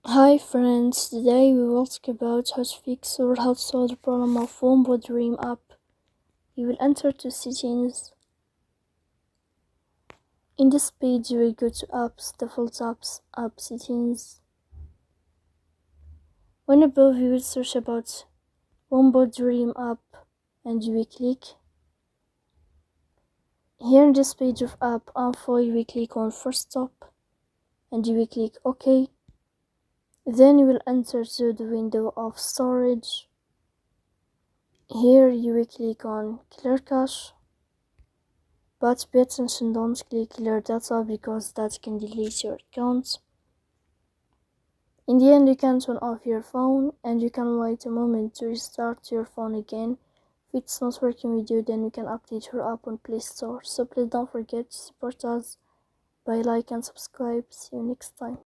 Hi friends, today we will talk about how to fix or how to solve the problem of Wombo Dream app. You will enter to settings. In this page you will go to apps, default apps, app settings. When above you will search about Wombo Dream app and you will click. Here in this page of app info you will click on first stop and you will click OK. Then you will enter to the window of storage. Here you will click on clear cache, but pay attention, don't click clear data because that can delete your account. In the end you can turn off your phone and you can wait a moment to restart your phone again. If it's not working with you, then you can update your app on Play Store. So please don't forget to support us by like and subscribe. See you next time.